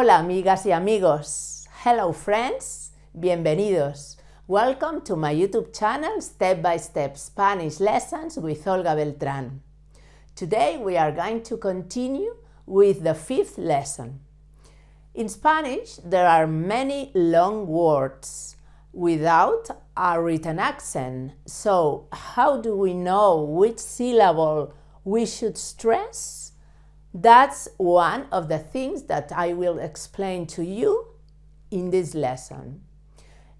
Hola amigas y amigos. Hello friends. Bienvenidos. Welcome to my YouTube channel Step by Step Spanish Lessons with Olga Beltrán. Today we are going to continue with the fifth lesson. In Spanish there are many long words without a written accent. So how do we know which syllable we should stress? That's one of the things that I will explain to you in this lesson.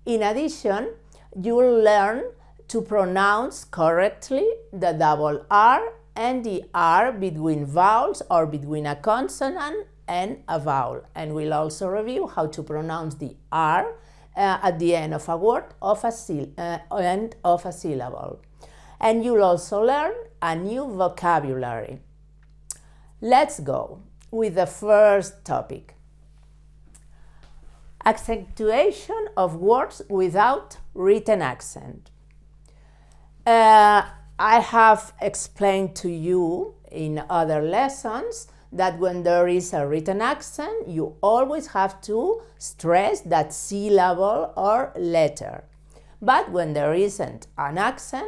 In addition, you will learn to pronounce correctly the double R and the R between vowels or between a consonant and a vowel. And we'll also review how to pronounce the R at the end of a word and of a syllable. And you'll also learn a new vocabulary. Let's go with the first topic. Accentuation of words without written accent. I have explained to you in other lessons that when there is a written accent, you always have to stress that syllable or letter. But when there isn't an accent,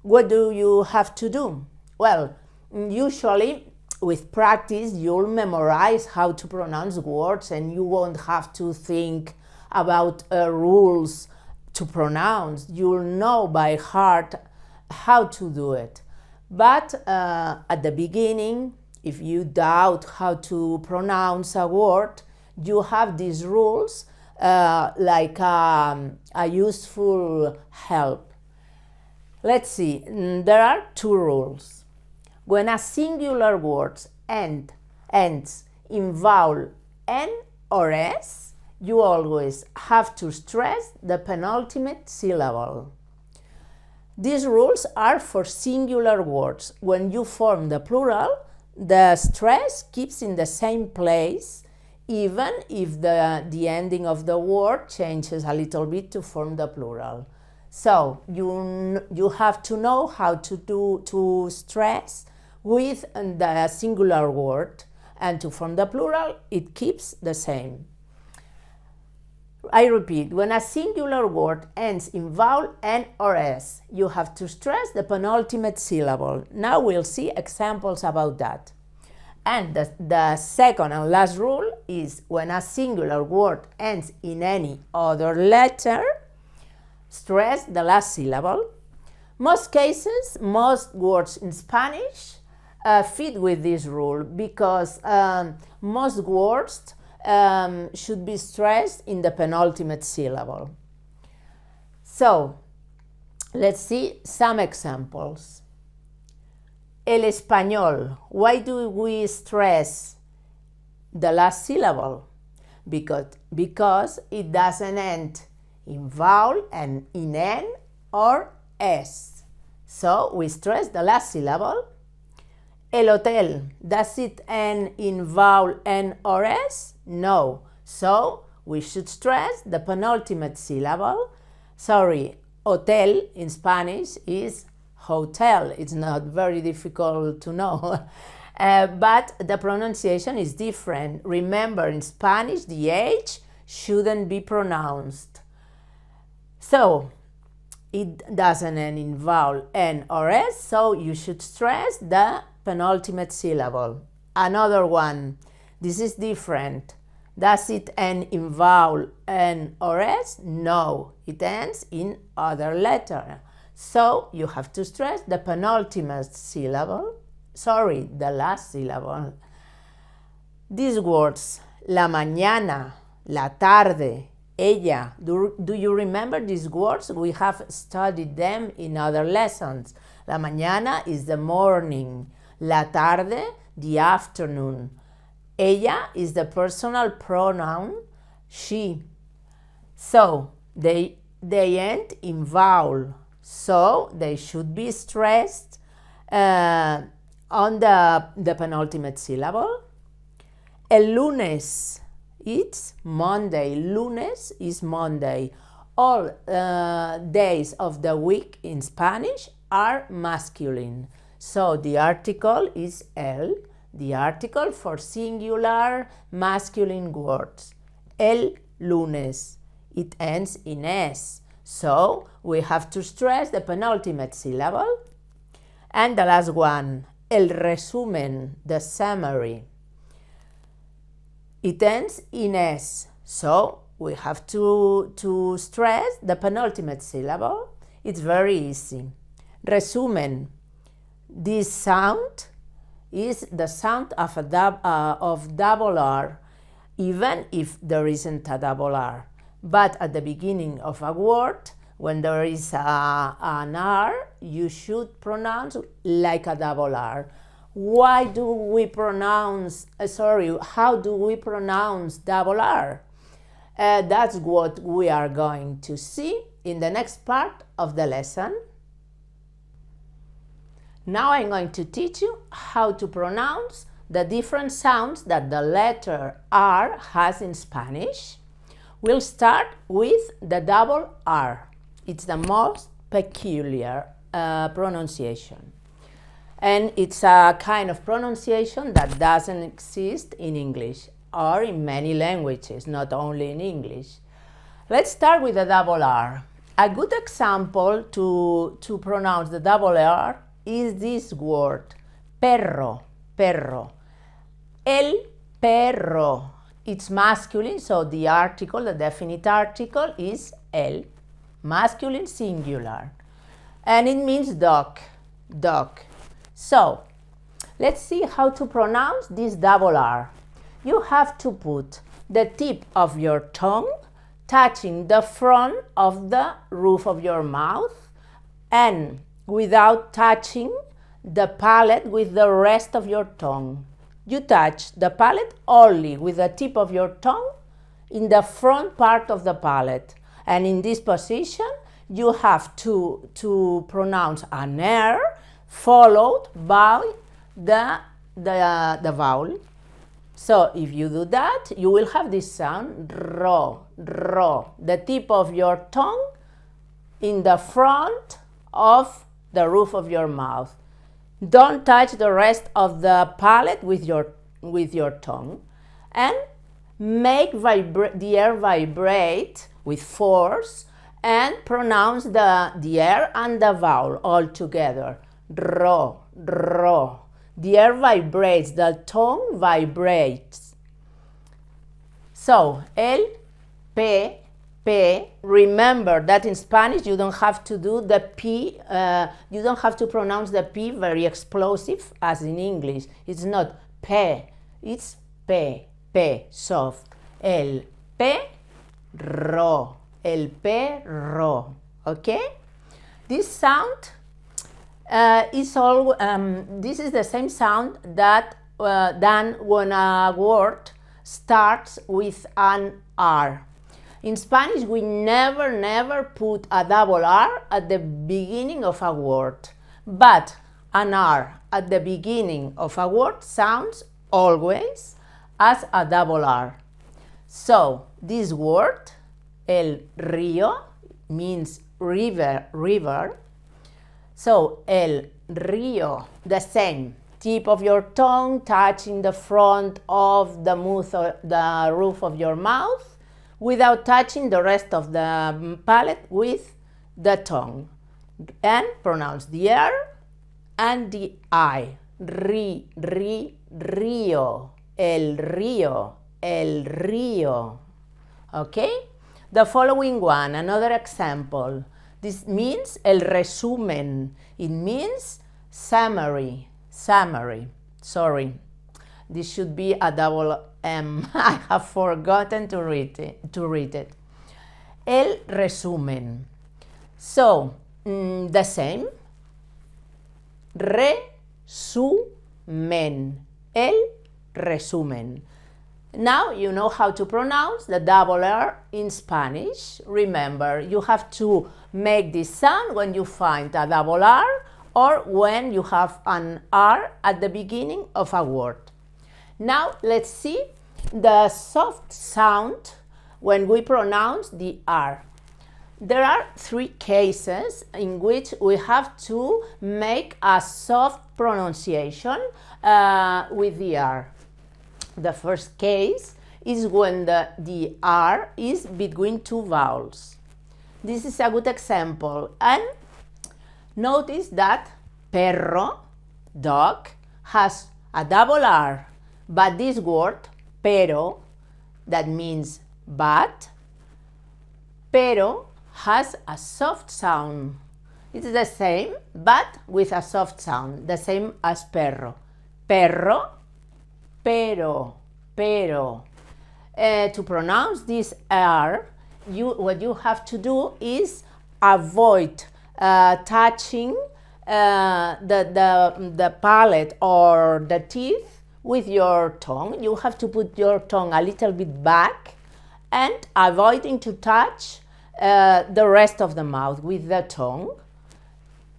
what do you have to do? Well, usually with practice, you'll memorize how to pronounce words and you won't have to think about rules to pronounce. You'll know by heart how to do it. But at the beginning, if you doubt how to pronounce a word, you have these rules like a useful help. Let's see, there are two rules. When a singular word ends in vowel N or S, you always have to stress the penultimate syllable. These rules are for singular words. When you form the plural, the stress keeps in the same place, even if the ending of the word changes a little bit to form the plural. So you have to know how to stress with the singular word, and to form the plural, it keeps the same. I repeat, when a singular word ends in vowel N or S, you have to stress the penultimate syllable. Now we'll see examples about that. And the second and last rule is when a singular word ends in any other letter, stress the last syllable. Most cases, most words in Spanish fit with this rule because most words should be stressed in the penultimate syllable. So, let's see some examples. El español. Why do we stress the last syllable? Because it doesn't end in vowel and in N or S. So, we stress the last syllable. El hotel, does it end in vowel N or S? No. So, we should stress the penultimate syllable. Sorry, hotel in Spanish is hotel. It's not very difficult to know. But the pronunciation is different. Remember, in Spanish, the H shouldn't be pronounced. So, it doesn't end in vowel N or S, so you should stress the penultimate syllable. Another one, this is different. Does it end in vowel N or S? No, it ends in other letter. So you have to stress the penultimate syllable, the last syllable. These words, la mañana, la tarde, ella, do you remember these words? We have studied them in other lessons. La mañana is the morning. La tarde, the afternoon. Ella is the personal pronoun, she. So, they end in vowel. So, they should be stressed on the penultimate syllable. El lunes, it's Monday. Lunes is Monday. All days of the week in Spanish are masculine. So the article is el, the article for singular masculine words. El lunes. It ends in S. So we have to stress the penultimate syllable. And the last one, el resumen, the summary. It ends in S. So we have to stress the penultimate syllable. It's very easy. Resumen. This sound is the sound of double R, even if there isn't a double R. But at the beginning of a word, when there is an R, you should pronounce like a double R. How do we pronounce double R? That's what we are going to see in the next part of the lesson. Now I'm going to teach you how to pronounce the different sounds that the letter R has in Spanish. We'll start with the double R. It's the most peculiar pronunciation. And it's a kind of pronunciation that doesn't exist in English or in many languages, not only in English. Let's start with the double R. A good example to pronounce the double R is this word, perro, perro. El perro. It's masculine, so the article, the definite article is el, masculine singular. And it means dog, dog. So, let's see how to pronounce this double R. You have to put the tip of your tongue touching the front of the roof of your mouth and without touching the palate with the rest of your tongue. You touch the palate only with the tip of your tongue in the front part of the palate. And in this position, you have to pronounce an R followed by the vowel. So if you do that, you will have this sound, ro, ro. The tip of your tongue in the front of the roof of your mouth. Don't touch the rest of the palate with your tongue, and make the air vibrate with force and pronounce the air and the vowel all together. Ro, ro. The air vibrates, the tongue vibrates. So, el, pe, pe. Remember that in Spanish you don't have to do the P, you don't have to pronounce the P very explosive as in English. It's not pe, it's pe, pe, soft. El perro, el perro, okay? This sound this is the same sound that than when a word starts with an R. In Spanish, we never put a double R at the beginning of a word, but an R at the beginning of a word sounds always as a double R. So, this word, el río, means river. So, el río, the same. Tip of your tongue touching the front of the roof of your mouth without touching the rest of the palate with the tongue. And pronounce the R and the I. Río, el río, el río. Okay? The following one, another example. This means el resumen. It means summary. Sorry, this should be a double M. I have forgotten to read it. El resumen. So, the same. Resumen. El resumen. Now you know how to pronounce the double R in Spanish. Remember, you have to make this sound when you find a double R or when you have an R at the beginning of a word. Now let's see the soft sound when we pronounce the R. There are three cases in which we have to make a soft pronunciation with the R. The first case is when the R is between two vowels. This is a good example. And notice that perro, dog, has a double R, but this word, pero, that means but, pero has a soft sound. It's the same, but with a soft sound, the same as perro. Perro, pero, pero. To pronounce this R, what you have to do is avoid touching the palate or the teeth with your tongue. You have to put your tongue a little bit back and avoiding to touch the rest of the mouth with the tongue,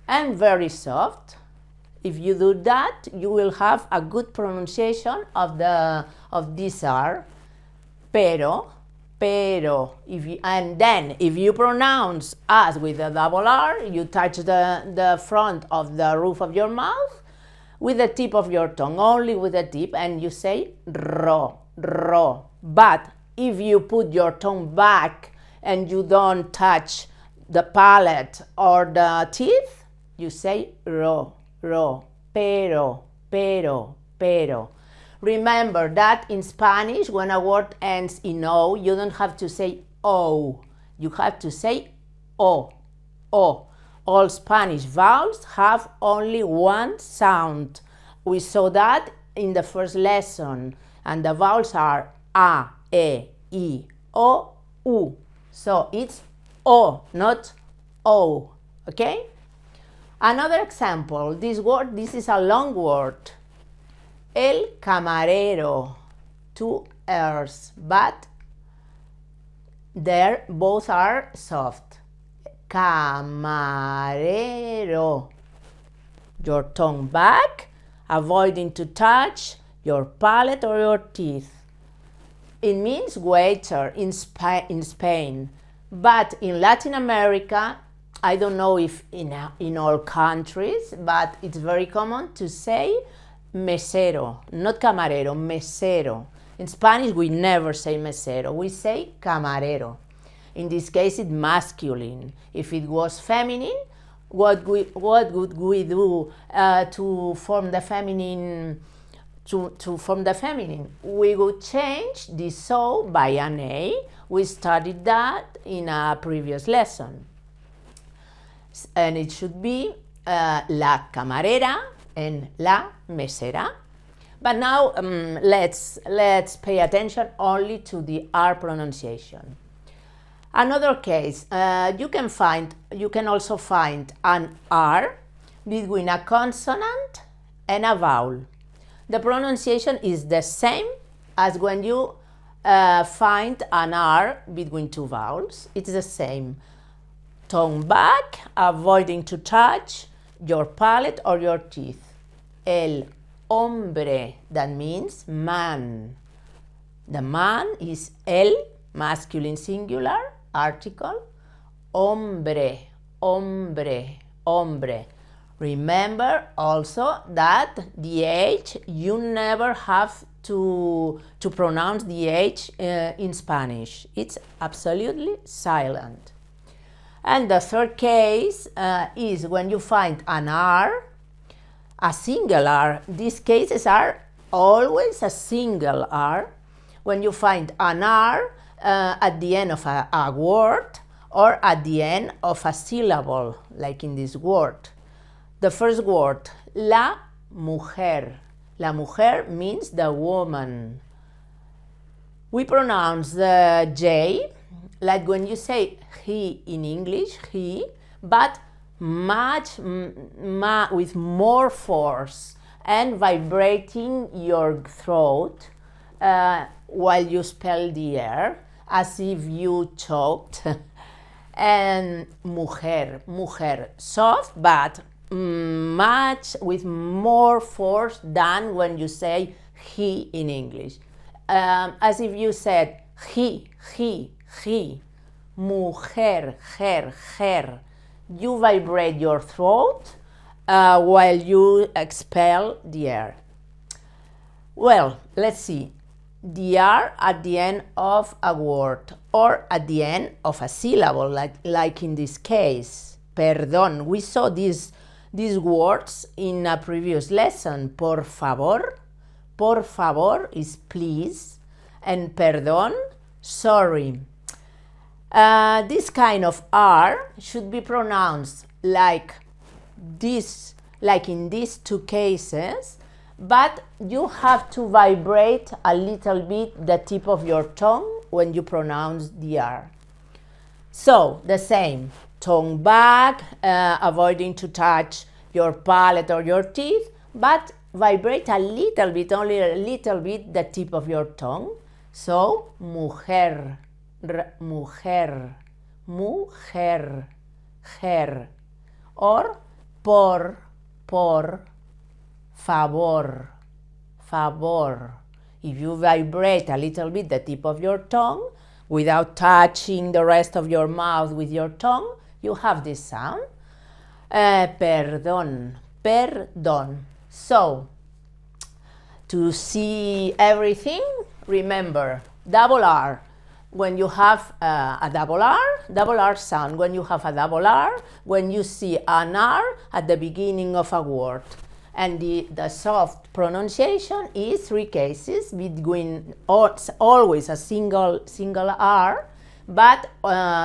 and very soft. If you do that, you will have a good pronunciation of this R. Pero, pero. And then if you pronounce as with a double R, you touch the front of the roof of your mouth with the tip of your tongue, only with the tip, and you say ro, ro. But if you put your tongue back and you don't touch the palate or the teeth, you say ro, ro, pero, pero, pero. Remember that in Spanish, when a word ends in O, you don't have to say O. You have to say O, O. All Spanish vowels have only one sound. We saw that in the first lesson, and the vowels are A, E, I, O, U. So it's O, not O, okay? Another example, this is a long word. El camarero, two R's, but there both are soft. Camarero. Your tongue back, avoiding to touch your palate or your teeth. It means waiter in Spain, but in Latin America, I don't know if in all countries, but it's very common to say mesero, not camarero, mesero. In Spanish, we never say mesero, we say camarero. In this case, it's masculine. If it was feminine, what would we do to form the feminine? To form the feminine, we would change the so by an A. We studied that in a previous lesson. And it should be la camarera and la mesera. But now let's pay attention only to the R pronunciation. Another case, you can also find an R between a consonant and a vowel. The pronunciation is the same as when you find an R between two vowels. It's the same. Tongue back, avoiding to touch your palate or your teeth. El hombre, that means man. The man is el, masculine singular, article. Hombre, hombre, hombre. Remember also that the H, you never have to pronounce the H in Spanish. It's absolutely silent. And the third case is when you find an R, a single R. These cases are always a single R. When you find an R at the end of a word or at the end of a syllable, like in this word. The first word, la mujer. La mujer means the woman. We pronounce the J like when you say he in English, he, but with more force and vibrating your throat while you spell the R, as if you choked. And mujer, mujer, soft, but much with more force than when you say he in English. As if you said he, mujer, her. You vibrate your throat while you expel the air. Well, let's see. The R at the end of a word or at the end of a syllable, like in this case, perdón. We saw these words in a previous lesson. Por favor is please, and perdón, sorry. This kind of R should be pronounced like this, like in these two cases, but you have to vibrate a little bit the tip of your tongue when you pronounce the R. So, the same, tongue back, avoiding to touch your palate or your teeth, but vibrate a little bit, only a little bit, the tip of your tongue. So, mujer, mujer, her, or por, favor. If you vibrate a little bit the tip of your tongue without touching the rest of your mouth with your tongue, you have this sound. Perdón. So, to see everything, remember, double R. When you have a double R sound. When you have a double R, when you see an R at the beginning of a word. And the soft pronunciation is three cases between, always a single R, but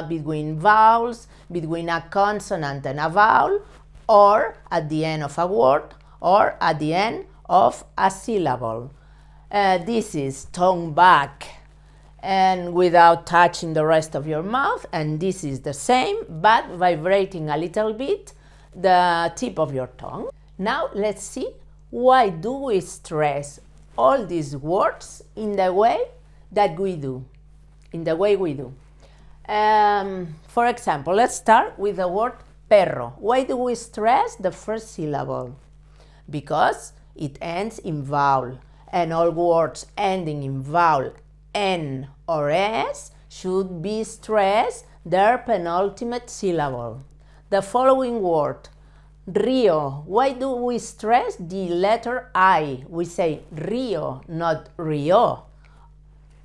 between vowels, between a consonant and a vowel, or at the end of a word, or at the end of a syllable. This is tongue back and without touching the rest of your mouth, and this is the same, but vibrating a little bit the tip of your tongue. Now let's see why do we stress all these words in the way that we do, For example, let's start with the word perro. Why do we stress the first syllable? Because it ends in vowel, and all words ending in vowel N or S should be stressed their penultimate syllable. The following word, Rio. Why do we stress the letter I? We say Rio, not Rio.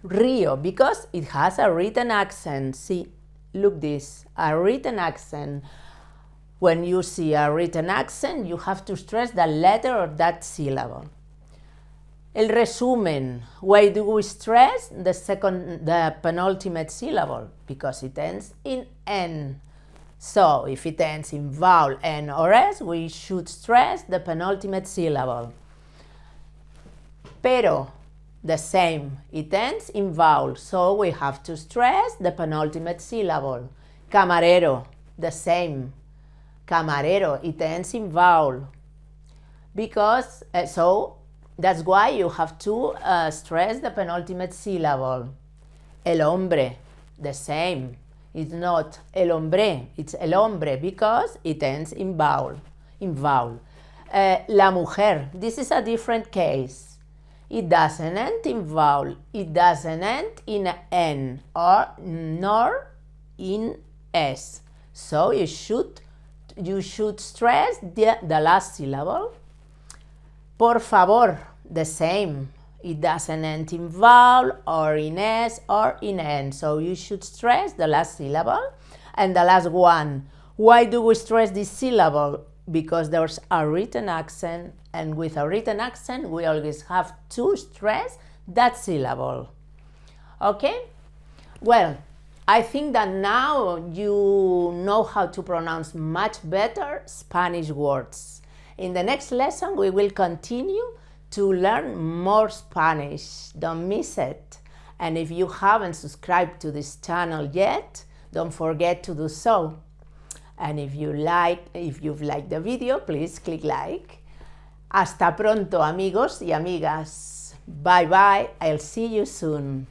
Rio, because it has a written accent. See, look this, a written accent. When you see a written accent, you have to stress the letter or that syllable. El resumen. Why do we stress the penultimate syllable? Because it ends in N. So, if it ends in vowel N or S, we should stress the penultimate syllable. Pero, the same. It ends in vowel, so we have to stress the penultimate syllable. Camarero, the same. Camarero, it ends in vowel. Because, so, that's why you have to stress the penultimate syllable. El hombre, the same. It's not el hombre, it's el hombre because it ends in vowel. La mujer, this is a different case. It doesn't end in vowel, it doesn't end in N or nor in S. So you should stress the last syllable. Por favor, the same. It doesn't end in vowel or in S or in N. So you should stress the last syllable. And the last one. Why do we stress this syllable? Because there's a written accent, and with a written accent we always have to stress that syllable. Okay? Well, I think that now you know how to pronounce much better Spanish words. In the next lesson we will continue to learn more Spanish. Don't miss it. And if you haven't subscribed to this channel yet, don't forget to do so. And if you've liked the video, please click like. Hasta pronto, amigos y amigas. Bye bye. I'll see you soon.